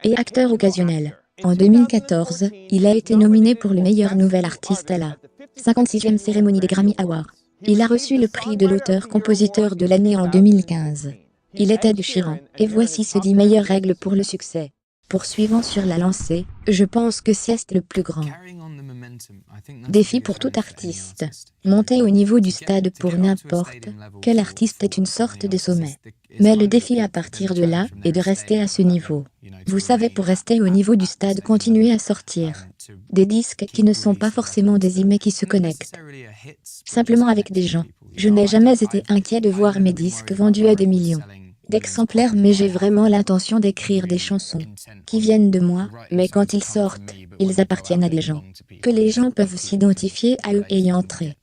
et acteur occasionnel. En 2014, il a été nominé pour le meilleur nouvel artiste à la 56e cérémonie des Grammy Awards. Il a reçu le prix de l'auteur-compositeur de l'année en 2015. Il était Ed Sheeran, et voici ses 10 meilleures règles pour le succès. Poursuivant sur la lancée, je pense que c'est le plus grand défi pour tout artiste. Monter au niveau du stade pour n'importe quel artiste est une sorte de sommet. Mais le défi à partir de là est de rester à ce niveau. Vous savez, pour rester au niveau du stade, continuez à sortir des disques qui ne sont pas forcément des emails qui se connectent simplement avec des gens. Je n'ai jamais été inquiet de voir mes disques vendus à des millions d'exemplaires, mais j'ai vraiment l'intention d'écrire des chansons qui viennent de moi, mais quand ils sortent, ils appartiennent à des gens, que les gens peuvent s'identifier à eux et y entrer.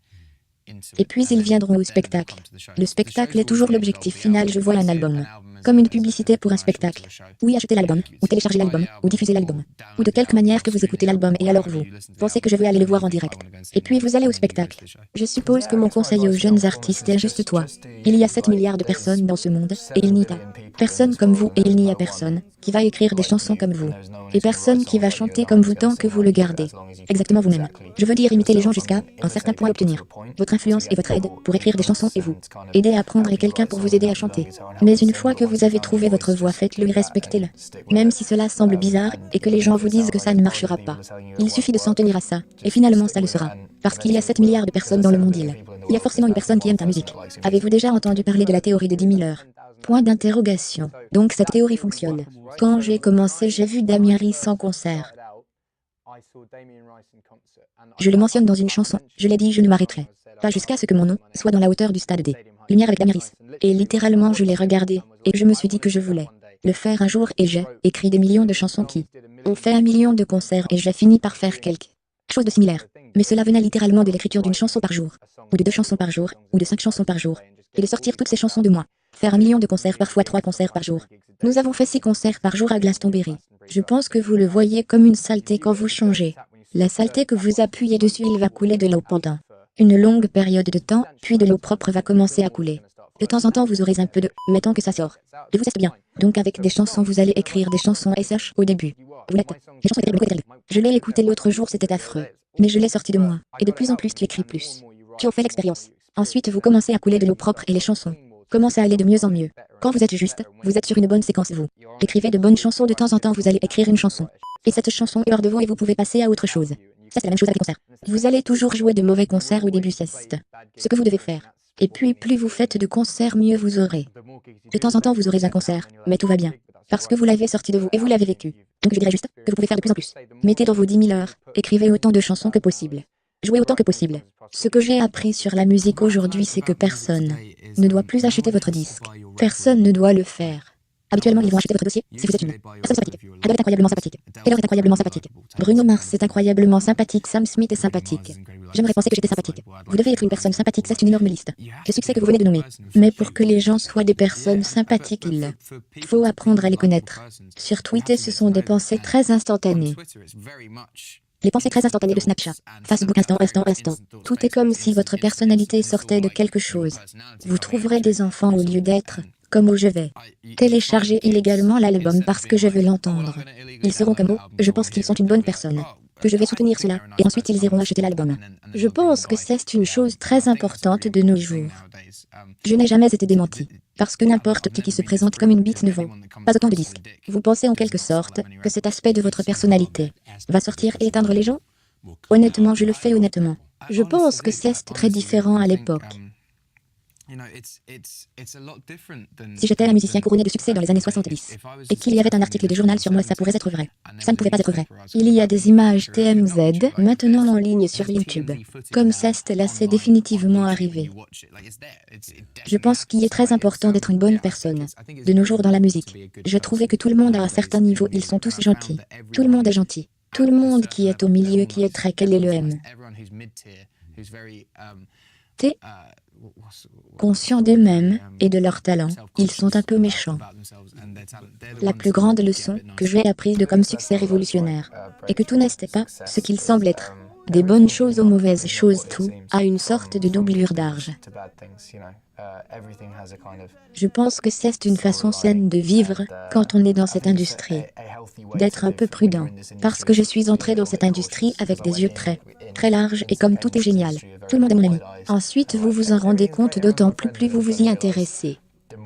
Et puis ils viendront au spectacle. Le spectacle est toujours l'objectif final. Je vois un album comme une publicité pour un spectacle. Oui, achetez l'album, ou téléchargez l'album, ou diffusez l'album, ou de quelque manière que vous écoutez l'album, et alors vous pensez que je vais aller le voir en direct. Et puis vous allez au spectacle. Je suppose que mon conseil aux jeunes artistes est juste toi. Il y a 7 milliards de personnes dans ce monde, et il n'y a personne comme vous, et il n'y a personne qui va écrire des chansons comme vous. Et personne qui va chanter comme vous tant que vous le gardez exactement vous-même. Je veux dire imiter les gens jusqu'à un certain point, obtenir votre influence et votre aide pour écrire des chansons et vous aider à apprendre et quelqu'un pour vous aider à chanter. Mais une fois que vous avez trouvé votre voix, faites-le et respectez-le. Même si cela semble bizarre et que les gens vous disent que ça ne marchera pas. Il suffit de s'en tenir à ça, et finalement ça le sera. Parce qu'il y a 7 milliards de personnes dans le monde, il y a forcément une personne qui aime ta musique. Avez-vous déjà entendu parler de la théorie des 10 000 heures? Point d'interrogation. Donc cette théorie fonctionne. Quand j'ai commencé, j'ai vu Damien Rice en concert. Je le mentionne dans une chanson. Je l'ai dit, je ne m'arrêterai pas jusqu'à ce que mon nom soit dans la hauteur du stade des Lumières avec Damien Rice. Et littéralement, je l'ai regardé, et je me suis dit que je voulais le faire un jour, et j'ai écrit des millions de chansons qui ont fait 1 million de concerts, et j'ai fini par faire quelque chose de similaire. Mais cela venait littéralement de l'écriture d'une chanson par jour, ou de 2 chansons par jour, ou de 5 chansons par jour, et de sortir toutes ces chansons de moi. Faire 1 million de concerts, parfois 3 concerts par jour. Nous avons fait 6 concerts par jour à Glastonbury. Je pense que vous le voyez comme une saleté quand vous changez la saleté, que vous appuyez dessus, il va couler de l'eau pendant une longue période de temps, puis de l'eau propre va commencer à couler. De temps en temps vous aurez un peu de mais tant que ça sort, et vous êtes bien. Donc avec des chansons vous allez écrire des chansons SH au début. Vous l'êtes. Les chansons étaient terribles. Je l'ai écouté l'autre jour, c'était affreux. Mais je l'ai sorti de moi, et de plus en plus tu écris plus. Tu en fais l'expérience. Ensuite vous commencez à couler de l'eau propre et les chansons commencent à aller de mieux en mieux. Quand vous êtes juste, vous êtes sur une bonne séquence, vous écrivez de bonnes chansons, de temps en temps vous allez écrire une chanson. Et cette chanson est hors de vous et vous pouvez passer à autre chose. Ça c'est la même chose avec les concerts. Vous allez toujours jouer de mauvais concerts au début, c'est ce que vous devez faire. Et puis plus vous faites de concerts, mieux vous aurez. De temps en temps vous aurez un concert, mais tout va bien. Parce que vous l'avez sorti de vous et vous l'avez vécu. Donc je dirais juste que vous pouvez faire de plus en plus. Mettez dans vos 10 000 heures, écrivez autant de chansons que possible. Jouez autant que possible. Ce que j'ai appris sur la musique aujourd'hui, c'est que personne ne doit plus acheter votre disque. Personne ne doit le faire. Habituellement, ils vont acheter votre dossier si vous êtes une personne sympathique. Adele est incroyablement sympathique. Taylor est incroyablement sympathique. Bruno Mars est incroyablement sympathique. Sam Smith est sympathique. J'aimerais penser que j'étais sympathique. Vous devez être une personne sympathique, c'est une énorme liste de succès que vous venez de nommer. Mais pour que les gens soient des personnes sympathiques, il faut apprendre à les connaître. Sur Twitter, ce sont des pensées très instantanées. Les pensées très instantanées de Snapchat. Facebook instant. Tout est comme si votre personnalité sortait de quelque chose. Vous trouverez des enfants au lieu d'être comme où je vais télécharger illégalement l'album parce que je veux l'entendre. Ils seront comme je pense qu'ils sont une bonne personne, que je vais soutenir cela, et ensuite ils iront acheter l'album. Je pense que c'est une chose très importante de nos jours. Je n'ai jamais été démenti, parce que n'importe qui se présente comme une bite ne vend pas autant de disques. Vous pensez en quelque sorte que cet aspect de votre personnalité va sortir et éteindre les gens? Honnêtement, je le fais honnêtement. Je pense que c'est très différent à l'époque. Si j'étais un musicien couronné de succès dans les années 70, et qu'il y avait un article de journal sur moi, ça pourrait être vrai. Ça ne pouvait pas être vrai. Il y a des images TMZ maintenant en ligne sur YouTube. Comme là, c'est définitivement arrivé. Je pense qu'il est très important d'être une bonne personne. De nos jours dans la musique, je trouvais que tout le monde à un certain niveau, ils sont tous gentils. Tout le monde est gentil. Tout le monde qui est au milieu, qui est très quel est le M. T. Conscients d'eux-mêmes et de leur talent, ils sont un peu méchants. La plus grande leçon que j'ai apprise de comme succès révolutionnaire est que tout n'est pas ce qu'il semble être. des bonnes choses aux mauvaises choses, tout a une sorte de doublure d'arge. Je pense que c'est une façon saine de vivre quand on est dans cette industrie. D'être un peu prudent, parce que je suis entré dans cette industrie avec des yeux très larges et comme tout est génial, tout le monde est mon ami. Ensuite vous vous en rendez compte d'autant plus vous vous y intéressez.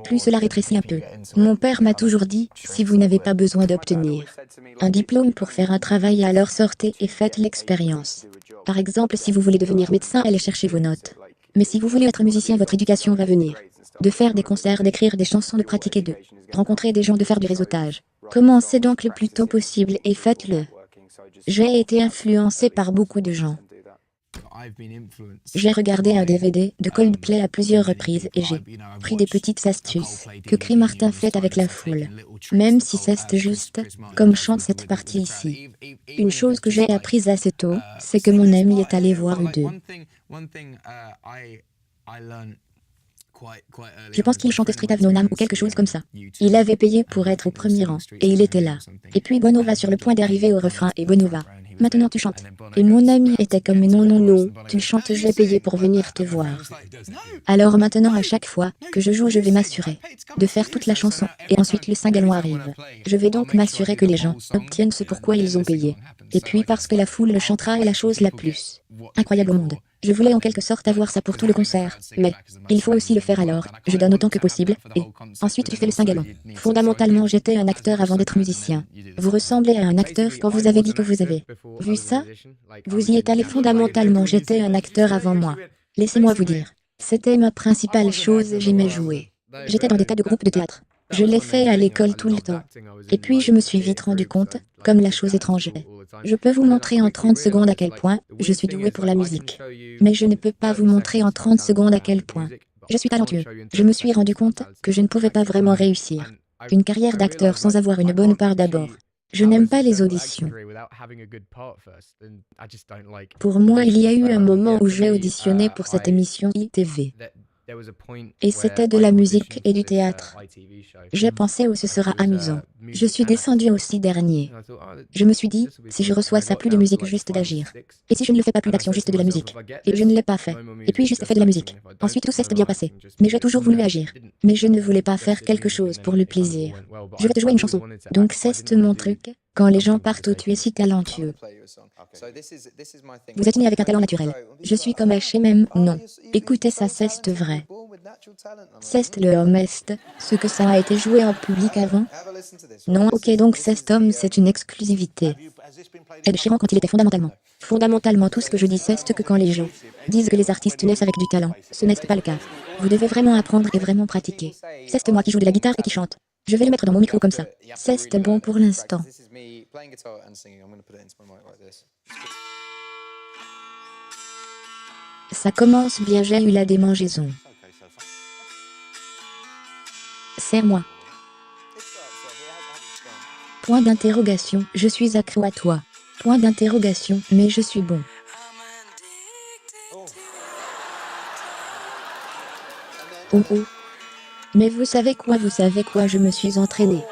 Plus cela rétrécit un peu. Mon père m'a toujours dit, si vous n'avez pas besoin d'obtenir un diplôme pour faire un travail, alors sortez et faites l'expérience. Par exemple, si vous voulez devenir médecin, allez chercher vos notes. Mais si vous voulez être musicien, votre éducation va venir. De faire des concerts, d'écrire des chansons, de pratiquer, de rencontrer des gens, de faire du réseautage. Commencez donc le plus tôt possible et faites-le. J'ai été influencé par beaucoup de gens. J'ai regardé un DVD de Coldplay à plusieurs reprises et j'ai pris des petites astuces que Chris Martin fait avec la foule. Même si c'est juste, comme chante cette partie ici. Une chose que j'ai apprise assez tôt, c'est que mon ami est allé voir U2. Je pense qu'il chantait Street of No Name ou quelque chose comme ça. Il avait payé pour être au premier rang, et il était là. Et puis Bono va sur le point d'arriver au refrain et Bono va. Maintenant tu chantes. Et mon ami était comme mais non, tu chantes, j'ai payé pour venir te voir. Alors maintenant à chaque fois que je joue, je vais m'assurer de faire toute la chanson, et ensuite le sing-along arrive. Je vais donc m'assurer que les gens obtiennent ce pourquoi ils ont payé. Et puis parce que la foule le chantera est la chose la plus incroyable au monde. Je voulais en quelque sorte avoir ça pour tout le concert, mais il faut aussi le faire alors, je donne autant que possible, et ensuite tu fais le sing-along. Fondamentalement j'étais un acteur avant d'être musicien. Vous ressemblez à un acteur quand vous avez dit que vous avez vu ça? Vous y êtes allé. Fondamentalement j'étais un acteur avant moi. Laissez-moi vous dire, c'était ma principale chose, j'aimais jouer. J'étais dans des tas de groupes de théâtre. Je l'ai fait à l'école tout le temps. Et puis je me suis vite rendu compte, comme la chose étrange est. Je peux vous montrer en 30 secondes à quel point je suis doué pour la musique. Mais je ne peux pas vous montrer en 30 secondes à quel point je suis talentueux. Je me suis rendu compte que je ne pouvais pas vraiment réussir une carrière d'acteur sans avoir une bonne part d'abord. Je n'aime pas les auditions. Pour moi, il y a eu un moment où j'ai auditionné pour cette émission ITV. Et c'était de la musique et du théâtre. J'ai pensé, oh, ce sera amusant. Je suis descendu aussi dernier. Je me suis dit, si je reçois ça, plus de musique, juste d'agir. Et si je ne le fais pas, plus d'action, juste de la musique. Et je ne l'ai pas fait. Et puis juste fait de la musique. Ensuite tout s'est bien passé. Mais j'ai toujours voulu agir. Mais je ne voulais pas faire quelque chose pour le plaisir. Je vais te jouer une chanson. Donc c'est mon truc. Quand les gens partent, oh, tu es si talentueux. Vous êtes né avec un talent naturel. Je suis comme H&M, non. Écoutez ça, c'est vrai. C'est le homme est, ce que ça a été joué en public avant. Non, ok, donc cet homme, c'est une exclusivité. Ed Sheeran quand il était fondamentalement tout ce que je dis, c'est que quand les gens disent que les artistes naissent avec du talent, ce n'est pas le cas. Vous devez vraiment apprendre et vraiment pratiquer. C'est moi qui joue de la guitare et qui chante. Je vais le mettre dans mon micro comme ça. C'est bon pour l'instant. Ça commence bien, j'ai eu la démangeaison. C'est moi. Point d'interrogation, je suis accro à toi. Point d'interrogation, mais je suis bon. Oh oh. Mais vous savez quoi, je me suis entraîné.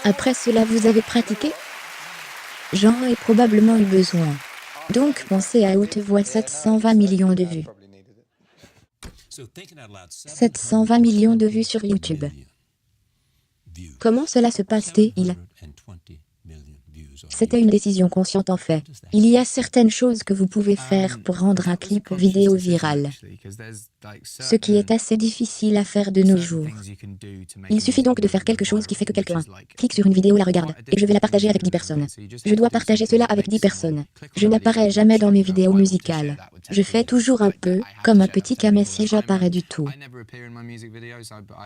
Après cela, vous avez pratiqué? J'en ai probablement eu besoin. Donc pensez à haute voix, 720 millions de vues. 720 millions de vues sur YouTube. Comment cela se passe-t-il? C'était une décision consciente en fait. Il y a certaines choses que vous pouvez faire pour rendre un clip vidéo viral. Ce qui est assez difficile à faire de nos jours. Il suffit donc de faire quelque chose qui fait que quelqu'un clique sur une vidéo, la regarde, et je vais la partager avec 10 personnes. Je dois partager cela avec 10 personnes. Je n'apparais jamais dans mes vidéos musicales. Je fais toujours un peu, comme un petit camé si j'apparais du tout.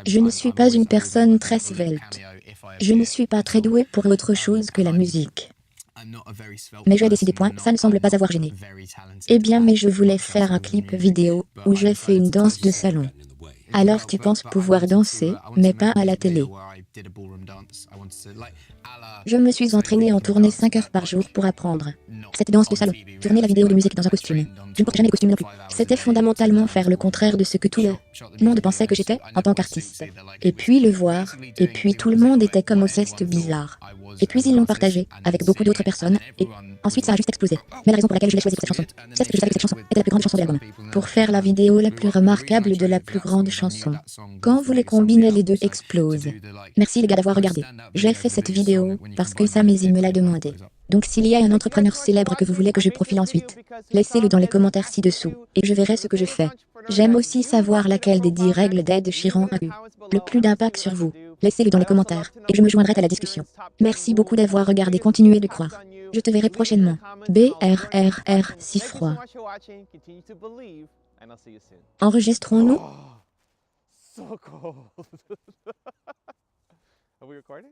Je ne suis pas une personne très svelte. Je ne suis pas très douée pour autre chose que la musique. Mais j'ai décidé point, ça ne semble pas avoir gêné. Eh bien, mais je voulais faire un clip vidéo où j'ai fait une danse de salon. Alors tu penses pouvoir danser, mais pas à la télé. Je me suis entraîné en tournée 5 heures par jour pour apprendre cette danse de salon. Tourner la vidéo de musique dans un costume. Je ne porte jamais de costume non plus. C'était fondamentalement faire le contraire de ce que tout le Le monde pensait que j'étais en tant qu'artiste. Et puis le voir, et puis tout le monde était comme au ceste bizarre. Et puis ils l'ont partagé avec beaucoup d'autres personnes, et ensuite ça a juste explosé. Mais la raison pour laquelle je l'ai choisi pour cette chanson, c'est que je savais que cette chanson était la plus grande chanson de l'album. Pour faire la vidéo la plus remarquable de la plus grande chanson. Quand vous les combinez, les deux explosent. Merci les gars d'avoir regardé. J'ai fait cette vidéo parce que Samézi me l'a demandé. Donc s'il y a un entrepreneur célèbre que vous voulez que je profile ensuite, laissez-le dans les commentaires ci-dessous, et je verrai ce que je fais. J'aime aussi savoir laquelle des 10 règles d'Ed Sheeran a eu le plus d'impact sur vous. Laissez-le dans les commentaires, et je me joindrai à la discussion. Merci beaucoup d'avoir regardé, continuez de croire. Je te verrai prochainement. BRRR si froid. Enregistrons-nous? So cold. Are we recording?